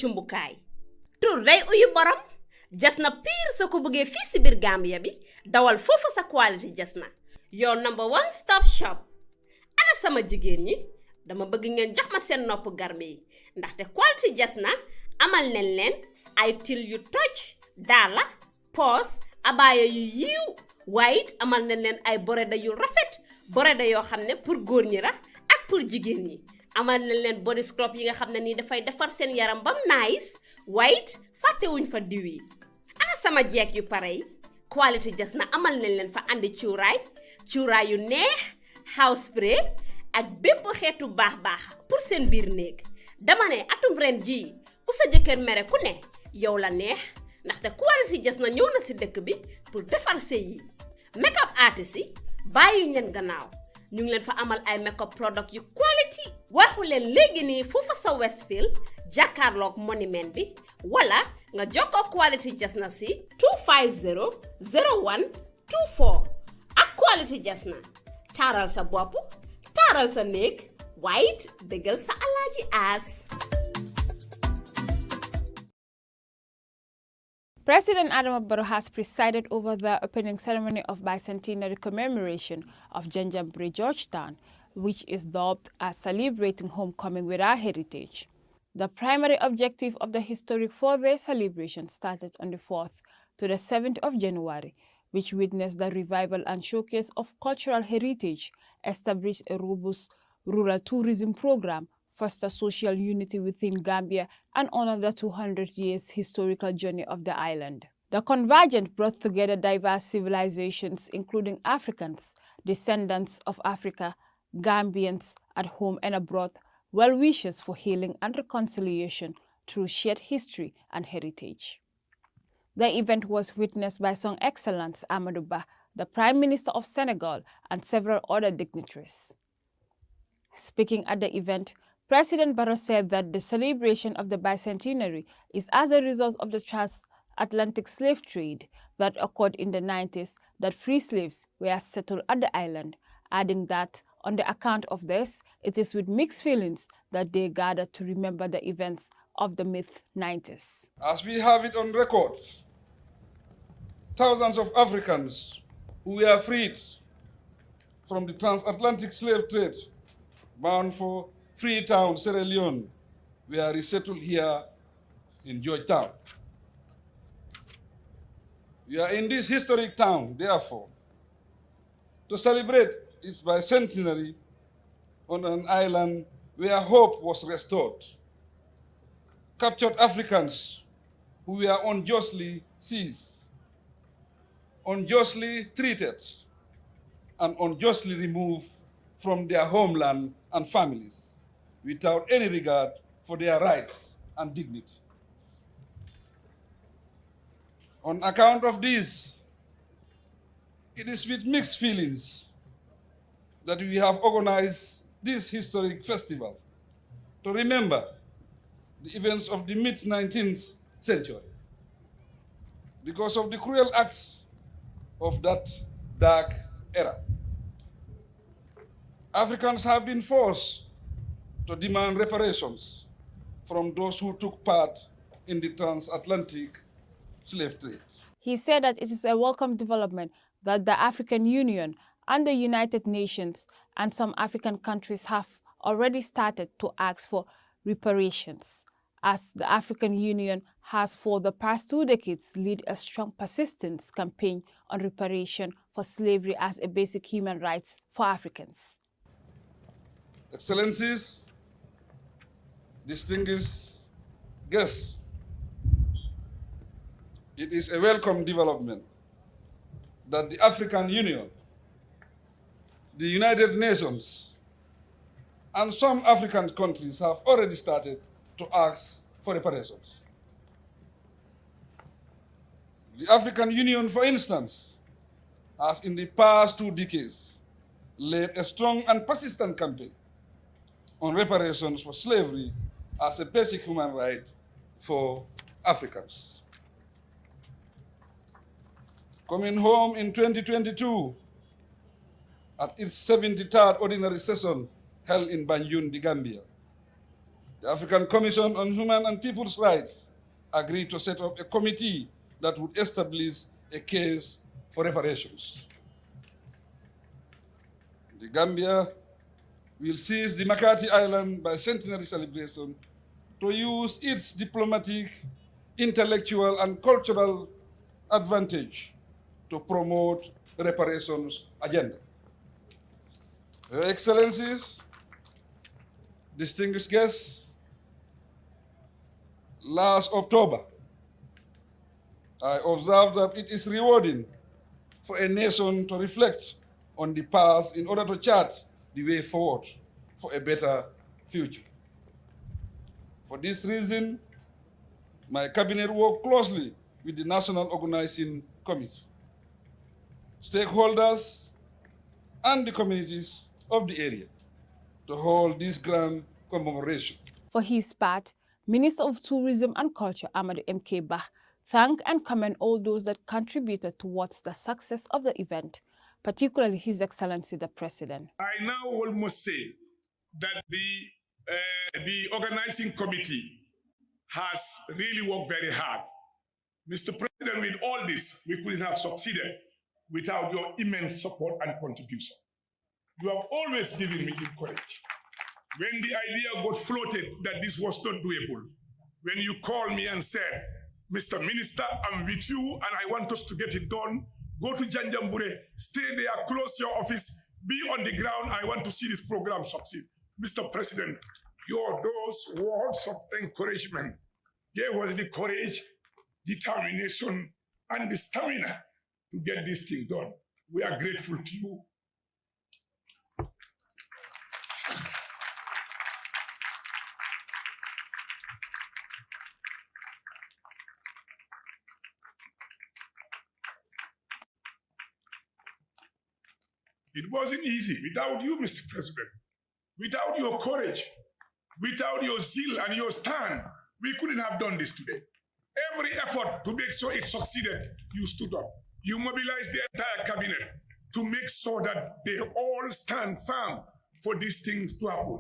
cumbukaay tur day uyu borom jasna pire soo ko bëggee fii si biir Gambia bi dawal foofu sa quality jasna your number one stop shop. Ana sama jigéen ñi dama bëgg ngeen jox ma seen nopp garme yi ndaxte quality jasna amal nañ leen ay til yu toj daala poos abaaya yu yiiw waaye it amal nañ leen ay boreda yu rafet boreda yoo xam ne pour góor ñi la ak pour jigéen ñi amal nañ leen body scrub yi nga xam ne nii dafay defar seen yaram bam nice white fàttewuñ fa diw yi. Ana sama jeeg yu pare yi quality jasna amal nañ leen fa andi cuuraay yu neex house spray ak bépp xeetu baax pour seen biir néeg. Dama ne atum ren jii ku sa jëkkër mere ku ne yow la neex ndaxte quality jasna ñëw na si dëkk bi pour defar sëy yi. Makeup artist yi bàyyi leen gannaaw ñu ngi leen fa amal ay makeup product yu quality waxu leen léegi nii foofa sa Westfield jàkkaarloog monument bi wala nga jokkoo quality jasna si 250 01 24 ak quality jasna taaral sa bopp taaral sa néeg waaye dëggal sa alaaji aas. President Barrow has presided over the opening ceremony of bicentenary commemoration of Janjangbureh Georgetown, which is dubbed as Celebrating Homecoming with Our Heritage. The primary objective of the historic four-day celebration started on the 4th to the 7th of January, which witnessed the revival and showcase of cultural heritage, established a robust rural tourism program, foster social unity within Gambia, and honor the 200 years historical journey of the island. The convergence brought together diverse civilizations, including Africans, descendants of Africa, Gambians at home and abroad, well-wishers for healing and reconciliation through shared history and heritage. The event was witnessed by Son Excellence Amadou Ba, the Prime Minister of Senegal, and several other dignitaries. Speaking at the event, President Barrow said that the celebration of the bicentenary is as a result of the transatlantic slave trade that occurred in the 90s, that free slaves were settled at the island, adding that on the account of this, it is with mixed feelings that they gather to remember the events of the mid-90s. As we have it on record, thousands of Africans who were freed from the transatlantic slave trade bound for Freetown, Sierra Leone, were resettled here in Georgetown. We are in this historic town, therefore, to celebrate its bicentenary on an island where hope was restored. Captured Africans who were unjustly seized, unjustly treated, and unjustly removed from their homeland and families, without any regard for their rights and dignity. On account of this, it is with mixed feelings that we have organized this historic festival to remember the events of the mid-19th century because of the cruel acts of that dark era. Africans have been forced to demand reparations from those who took part in the transatlantic slave trade. He said that it is a welcome development that the African Union and the United Nations and some African countries have already started to ask for reparations, as the African Union has for the past 2 decades led a strong persistence campaign on reparation for slavery as a basic human right for Africans. Excellencies, distinguished guests, it is a welcome development that the African Union, the United Nations, and some African countries have already started to ask for reparations. The African Union, for instance, has in the past 2 decades led a strong and persistent campaign on reparations for slavery as a basic human right for Africans. Coming home in 2022, at its 73rd ordinary session held in Banjul, the Gambia, The African Commission on Human and People's Rights agreed to set up a committee that would establish a case for reparations. The Gambia will seize the McCarthy Island Bicentenary celebration to use its diplomatic, intellectual, and cultural advantage to promote reparations agenda. Your Excellencies, distinguished guests, last October, I observed that it is rewarding for a nation to reflect on the past in order to chart the way forward for a better future. For this reason, my cabinet worked closely with the National Organizing Committee, stakeholders, and the communities of the area to hold this grand commemoration. For his part, Minister of Tourism and Culture Amadou M.K. Bah thanked and commended all those that contributed towards the success of the event, particularly His Excellency the President. I now almost say that the organizing committee has really worked very hard. Mr. President, with all this, we couldn't have succeeded without your immense support and contribution. You have always given me the courage. When the idea got floated that this was not doable, when you called me and said, Mr. Minister, I'm with you and I want us to get it done, go to Janjangbureh, stay there, close your office, be on the ground, I want to see this program succeed. Mr. President, those words of encouragement gave us the courage, determination, and the stamina to get this thing done. We are grateful to you. It wasn't easy without you, Mr. President. Without your courage, without your zeal and your stand, we couldn't have done this today. Every effort to make sure it succeeded, you stood up. You mobilized the entire cabinet to make sure that they all stand firm for these things to happen.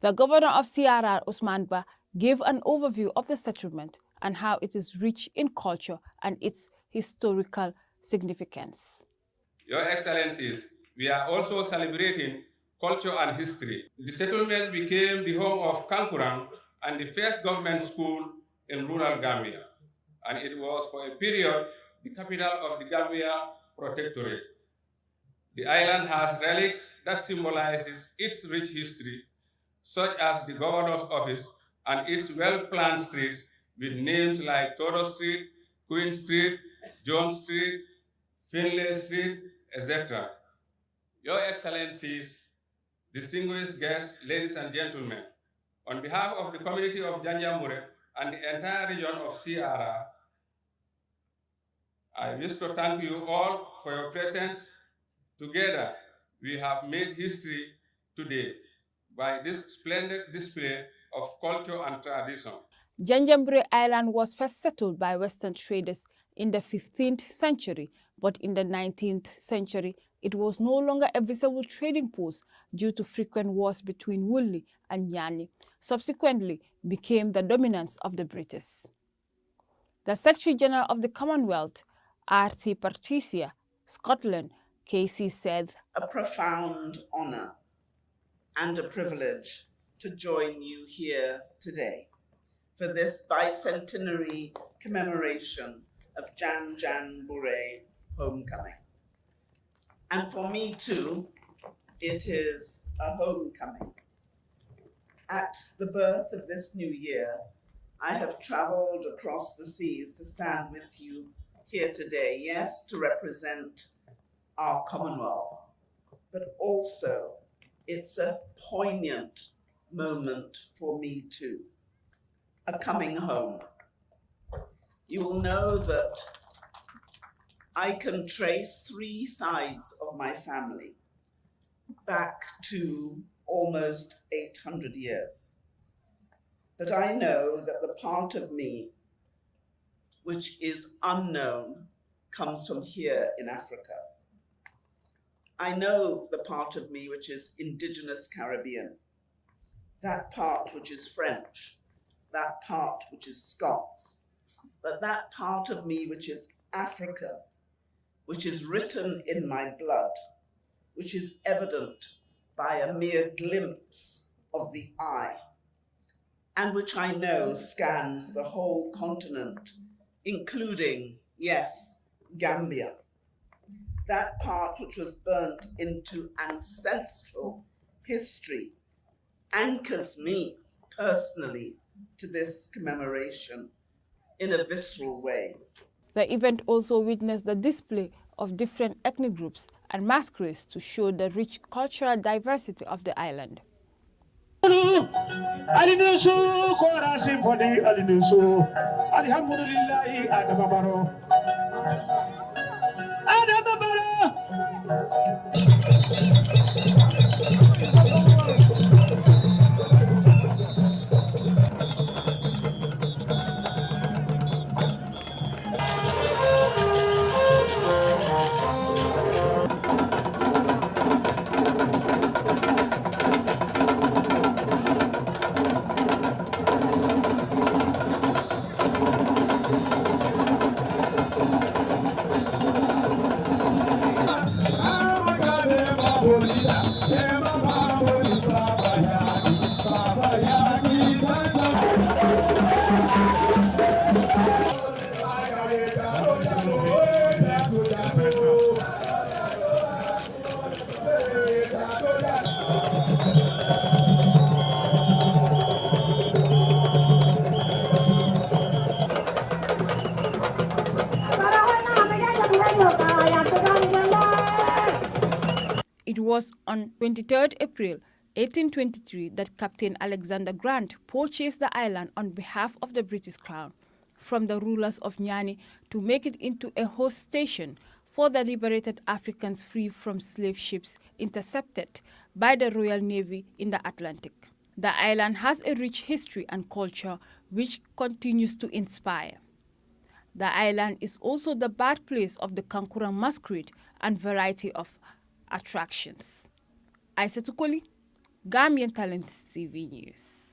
The governor of CRR, Usman Bah, gave an overview of the settlement and how it is rich in culture and its historical significance. Your Excellencies, we are also celebrating culture and history. The settlement became the home of Kankurang and the first government school in rural Gambia, and it was for a period the capital of the Gambia Protectorate. The island has relics that symbolizes its rich history, such as the governor's office and its well-planned streets with names like Toro Street, Queen Street, John Street, Finlay Street, etc. Your Excellencies, distinguished guests, ladies and gentlemen, on behalf of the community of Janjangbureh and the entire region of CRR, I wish to thank you all for your presence. Together, we have made history today by this splendid display of culture and tradition. Janjangbureh Island was first settled by Western traders in the 15th century, but in the 19th century, it was no longer a visible trading post due to frequent wars between Wulli and Nyani, subsequently became the dominance of the British. The Secretary General of the Commonwealth, R.T. Patricia, Scotland, Casey said, "A profound honor and a privilege to join you here today for this bicentenary commemoration of Janjangbureh homecoming. And for me too, it is a homecoming. At the birth of this new year, I have traveled across the seas to stand with you here today, yes, to represent our Commonwealth, but also it's a poignant moment for me too, a coming home. You will know that I can trace 3 sides of my family back to almost 800 years. But I know that the part of me which is unknown comes from here in Africa. I know the part of me which is indigenous Caribbean. that part which is French, that part which is Scots, but that part of me which is Africa, which is written in my blood, which is evident by a mere glimpse of the eye, and which I know scans the whole continent, including, yes, Gambia. That part which was burnt into ancestral history anchors me personally to this commemoration in a visceral way. The event also witnessed the display of different ethnic groups and masquerades to show the rich cultural diversity of the island. It was on 23rd April 1823 that Captain Alexander Grant purchased the island on behalf of the British Crown from the rulers of Nyani to make it into a host station for the liberated Africans free from slave ships intercepted by the Royal Navy in the Atlantic. The island has a rich history and culture which continues to inspire. The island is also the birthplace of the Kankuran masquerade and variety of attractions. Aissatou Koli, Gambian Talents TV News.